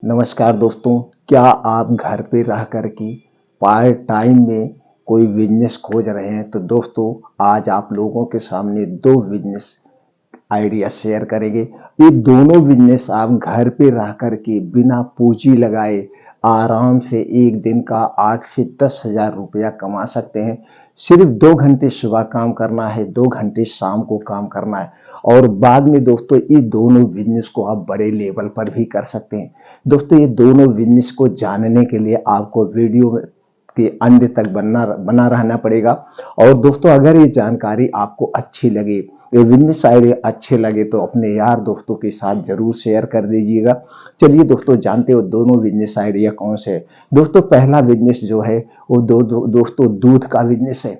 नमस्कार दोस्तों, क्या आप घर पे रह कर के पार्ट टाइम में कोई बिजनेस खोज रहे हैं? तो दोस्तों आज आप लोगों के सामने दो बिजनेस आइडिया शेयर करेंगे। ये दोनों बिजनेस आप घर पे रह कर के बिना पूंजी लगाए आराम से एक दिन का 8 से 10,000 रुपया कमा सकते हैं। सिर्फ 2 घंटे सुबह काम करना है, 2 घंटे शाम को काम करना है और बाद में दोस्तों ये दोनों बिजनेस को आप बड़े लेवल पर भी कर सकते हैं। दोस्तों ये दोनों बिजनेस को जानने के लिए आपको वीडियो के अंत तक बना रहना पड़ेगा। और दोस्तों अगर ये जानकारी आपको अच्छी लगे, ये बिजनेस आइडिया अच्छे लगे तो अपने यार दोस्तों के साथ जरूर शेयर कर दीजिएगा। चलिए दोस्तों जानते हो दोनों बिजनेस आइडिया कौन से है। दोस्तों पहला बिजनेस जो है वो दोस्तों दूध का बिजनेस है।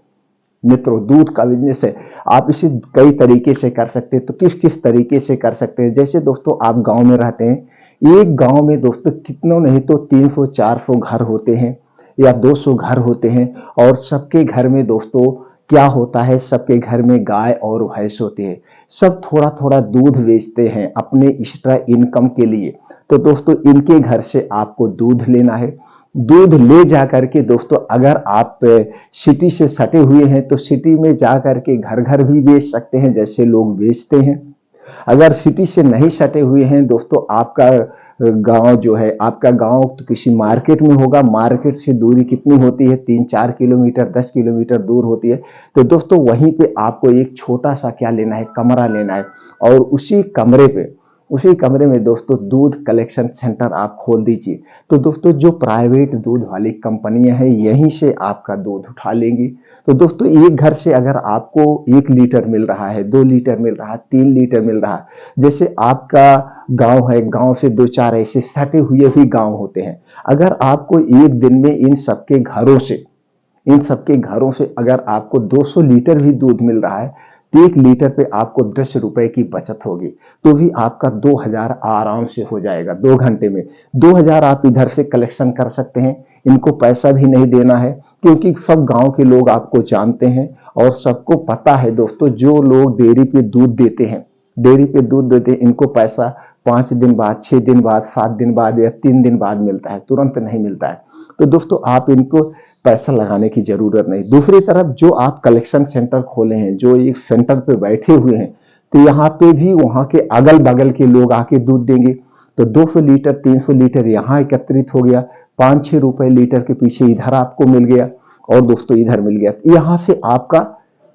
मित्रों दूध का बिजनेस है, आप इसे कई तरीके से कर सकते हैं। तो किस किस तरीके से कर सकते हैं? जैसे दोस्तों आप गांव में रहते हैं, एक गांव में दोस्तों कितनों नहीं तो 300-400 घर होते हैं या 200 घर होते हैं और सबके घर में दोस्तों क्या होता है, सबके घर में गाय और भैंस होती है। सब थोड़ा थोड़ा दूध बेचते हैं अपने एक्स्ट्रा इनकम के लिए। तो दोस्तों इनके घर से आपको दूध लेना है। दूध ले जा करके दोस्तों अगर आप सिटी से सटे हुए हैं तो सिटी में जा करके घर घर भी बेच सकते हैं जैसे लोग बेचते हैं। अगर सिटी से नहीं सटे हुए हैं दोस्तों, आपका गांव जो है, आपका गांव तो किसी मार्केट में होगा, मार्केट से दूरी कितनी होती है? 3-4 किलोमीटर 10 किलोमीटर दूर होती है। तो दोस्तों वहीं पे आपको एक छोटा सा क्या लेना है, कमरा लेना है और उसी कमरे में दोस्तों दूध कलेक्शन सेंटर आप खोल दीजिए। तो दोस्तों जो प्राइवेट दूध वाली कंपनियां हैं यहीं से आपका दूध उठा लेंगी। तो दोस्तों एक घर से अगर आपको 1 लीटर मिल रहा है, 2 लीटर मिल रहा है, 3 लीटर मिल रहा है, जैसे आपका गांव है, गांव से 2-4 ऐसे सटे हुए भी गांव होते हैं। अगर आपको एक दिन में इन सबके घरों से अगर आपको 200 लीटर भी दूध मिल रहा है तो 1 लीटर पे आपको 10 रुपए की बचत होगी। तो भी आपका 2,000 आराम से हो जाएगा 2 घंटे में। 2,000 आप इधर से कलेक्शन कर सकते हैं। इनको पैसा भी नहीं देना है क्योंकि सब गांव के लोग आपको जानते हैं और सबको पता है दोस्तों, जो लोग डेयरी पे दूध देते हैं इनको पैसा 5 दिन बाद, 6 दिन बाद, 7 दिन बाद या 3 दिन बाद मिलता है, तुरंत नहीं मिलता है। तो दोस्तों आप इनको पैसा लगाने की जरूरत नहीं। दूसरी तरफ जो आप कलेक्शन सेंटर खोले हैं, जो एक सेंटर पे बैठे हुए हैं, तो यहाँ पे भी वहां के अगल बगल के लोग आके दूध देंगे। तो 200 लीटर 300 लीटर यहाँ एकत्रित हो गया, 5-6 रुपए लीटर के पीछे इधर आपको मिल गया और दोस्तों इधर मिल गया। यहाँ से आपका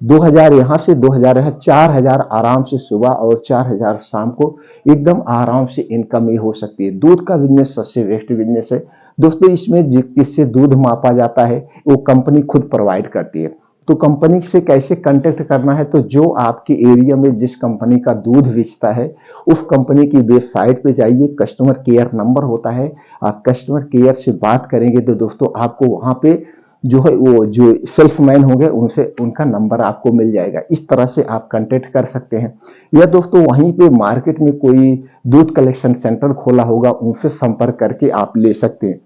2,000, यहाँ से 2,000 है, 4,000 आराम से सुबह और 4,000 शाम को एकदम आराम से इनकम ही हो सकती है। दूध का बिजनेस सबसे बेस्ट बिजनेस है दोस्तों। इसमें किससे दूध मापा जाता है वो कंपनी खुद प्रोवाइड करती है। तो कंपनी से कैसे कांटेक्ट करना है? तो जो आपके एरिया में जिस कंपनी का दूध बेचता है उस कंपनी की वेबसाइट पे जाइए, कस्टमर केयर नंबर होता है, आप कस्टमर केयर से बात करेंगे तो दोस्तों आपको वहां पे जो है वो जो सेल्समैन होंगे उनसे उनका नंबर आपको मिल जाएगा। इस तरह से आप कांटेक्ट कर सकते हैं। या दोस्तों वहीं पे मार्केट में कोई दूध कलेक्शन सेंटर खोला होगा, उनसे संपर्क करके आप ले सकते हैं।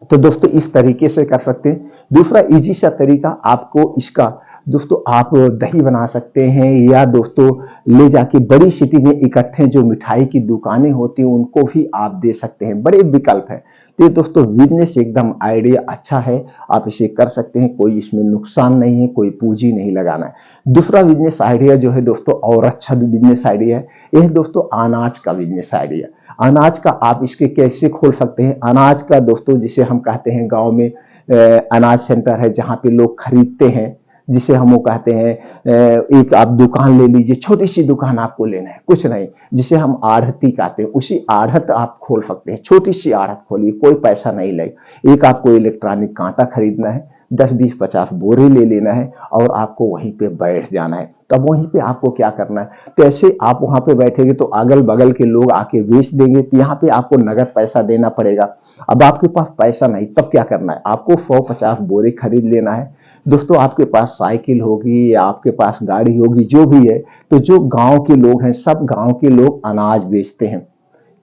तो दोस्तों इस तरीके से कर सकते हैं। दूसरा इजी सा तरीका आपको इसका दोस्तों, आप दही बना सकते हैं या दोस्तों ले जाके बड़ी सिटी में इकट्ठे जो मिठाई की दुकानें होती हैं उनको भी आप दे सकते हैं। बड़े विकल्प है। तो ये दोस्तों बिजनेस एकदम आइडिया अच्छा है, आप इसे कर सकते हैं, कोई इसमें नुकसान नहीं है, कोई पूंजी नहीं लगाना है। दूसरा बिजनेस आइडिया जो है दोस्तों और अच्छा बिजनेस आइडिया है, यह दोस्तों अनाज का बिजनेस आइडिया। अनाज का आप इसके कैसे खोल सकते हैं? अनाज का दोस्तों जिसे हम कहते हैं गांव में अनाज सेंटर है जहां पे लोग खरीदते हैं, जिसे हम वो कहते हैं एक आप दुकान ले लीजिए, छोटी सी दुकान आपको लेना है, कुछ नहीं, जिसे हम आढ़ती कहते हैं, उसी आढ़त आप खोल सकते हैं। छोटी सी आढ़त खोलिए, कोई पैसा नहीं लगेगा। एक आपको इलेक्ट्रॉनिक कांटा खरीदना है, 10-20-50 बोरे ले लेना है और आपको वहीं पे बैठ जाना है। तब वहीं पे आपको क्या करना है, तो ऐसे आप वहां पे बैठेंगे तो अगल बगल के लोग आके बेच देंगे, तो यहाँ पे आपको नगद पैसा देना पड़ेगा। अब आपके पास पैसा नहीं, तब क्या करना है, आपको 100-50 बोरे खरीद लेना है। दोस्तों आपके पास साइकिल होगी या आपके पास गाड़ी होगी, जो भी है, तो जो गांव के लोग हैं, सब गांव के लोग अनाज बेचते हैं।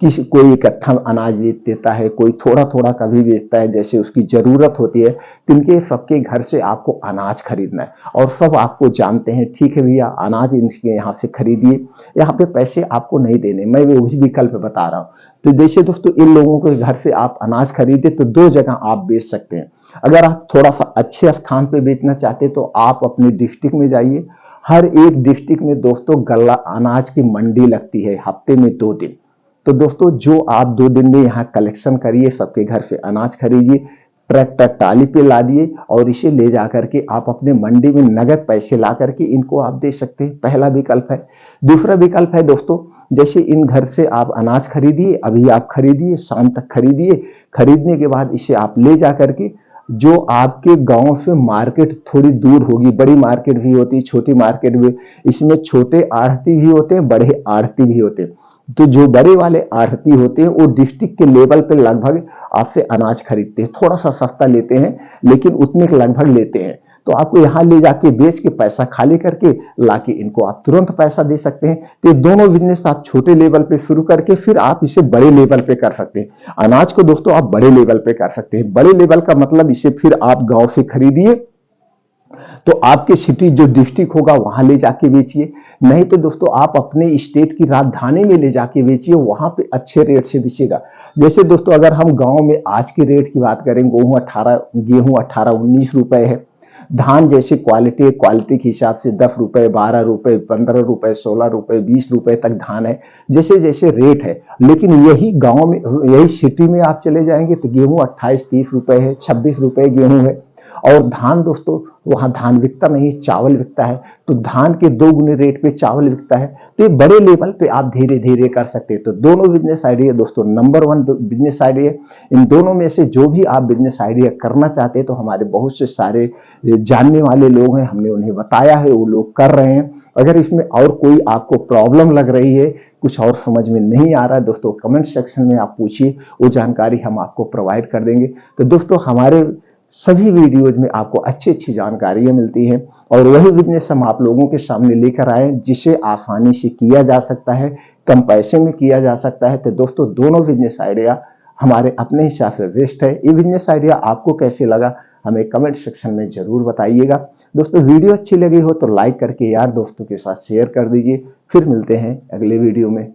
कोई इकट्ठा अनाज बेच देता है, कोई थोड़ा थोड़ा कभी बेचता है, जैसे उसकी जरूरत होती है। तिनके सबके घर से आपको अनाज खरीदना है और सब आपको जानते हैं, ठीक है भैया अनाज इनके यहाँ से खरीदिए, यहाँ पे पैसे आपको नहीं देने, मैं वही विकल्प बता रहा हूँ। तो जैसे दोस्तों इन लोगों के घर से आप अनाज खरीदे तो दो जगह आप बेच सकते हैं। अगर आप थोड़ा सा अच्छे स्थान पे बेचना चाहते हैं तो आप अपने डिस्ट्रिक्ट में जाइए। हर एक डिस्ट्रिक्ट में दोस्तों गल्ला अनाज की मंडी लगती है हफ्ते में 2 दिन। तो दोस्तों जो आप 2 दिन में यहाँ कलेक्शन करिए, सबके घर से अनाज खरीदिए, ट्रैक्टर टाली पे ला दिए और इसे ले जा करके आप अपने मंडी में नगद पैसे ला करके इनको आप दे सकते हैं, पहला विकल्प है। दूसरा विकल्प है दोस्तों, जैसे इन घर से आप अनाज खरीदिए, अभी आप खरीदिए, शाम तक खरीदिए, खरीदने के बाद इसे आप ले जा करके जो आपके गांव से मार्केट थोड़ी दूर होगी, बड़ी मार्केट भी होती है, छोटी मार्केट भी, इसमें छोटे आढ़ती भी होते हैं, बड़े आढ़ती भी होते हैं। तो जो बड़े वाले आढ़ती होते हैं वो डिस्ट्रिक्ट के लेवल पे लगभग आपसे अनाज खरीदते हैं, थोड़ा सा सस्ता लेते हैं लेकिन उतने के लगभग लेते हैं। तो आपको यहाँ ले जाके बेच के पैसा खाली करके लाके इनको आप तुरंत पैसा दे सकते हैं। तो ये दोनों बिजनेस आप छोटे लेवल पे शुरू करके फिर आप इसे बड़े लेवल पे कर सकते हैं। अनाज को दोस्तों आप बड़े लेवल पे कर सकते हैं। बड़े लेवल का मतलब इसे फिर आप गांव से खरीदिए तो आपके सिटी जो डिस्ट्रिक्ट होगा वहां ले जाके बेचिए, नहीं तो दोस्तों आप अपने स्टेट की राजधानी में ले जाके बेचिए, वहां पे अच्छे रेट से बेचेगा। जैसे दोस्तों अगर हम गांव में आज के रेट की बात करें, गेहूं 18-19 रुपए है। धान जैसे क्वालिटी के हिसाब से 10 रुपए, 12 रुपए, 15 रुपए, 16 रुपए, 20 रुपए तक धान है, जैसे जैसे रेट है। लेकिन यही गांव में, यही सिटी में आप चले जाएंगे तो गेहूं 28-30 रुपए है, 26 रुपए गेहूं है। और धान दोस्तों वहां धान बिकता नहीं, चावल बिकता है, तो धान के 2 गुने रेट पे चावल बिकता है। तो ये बड़े लेवल पे आप धीरे धीरे कर सकते हैं। तो दोनों बिजनेस आइडिया दोस्तों नंबर 1 बिजनेस आइडिया, इन दोनों में से जो भी आप बिजनेस आइडिया करना चाहते हैं तो हमारे बहुत से सारे जानने वाले लोग हैं, हमने उन्हें बताया है, वो लोग कर रहे हैं। अगर इसमें और कोई आपको प्रॉब्लम लग रही है, कुछ और समझ में नहीं आ रहा है दोस्तों, कमेंट सेक्शन में आप पूछिए, वो जानकारी हम आपको प्रोवाइड कर देंगे। तो दोस्तों हमारे सभी वीडियोज में आपको अच्छी अच्छी जानकारियां मिलती हैं और वही बिजनेस हम आप लोगों के सामने लेकर आए जिसे आसानी से किया जा सकता है, कम पैसे में किया जा सकता है। तो दोस्तों दोनों बिजनेस आइडिया हमारे अपने हिसाब से बेस्ट है। ये बिजनेस आइडिया आपको कैसे लगा हमें कमेंट सेक्शन में जरूर बताइएगा। दोस्तों वीडियो अच्छी लगी हो तो लाइक करके यार दोस्तों के साथ शेयर कर दीजिए। फिर मिलते हैं अगले वीडियो में।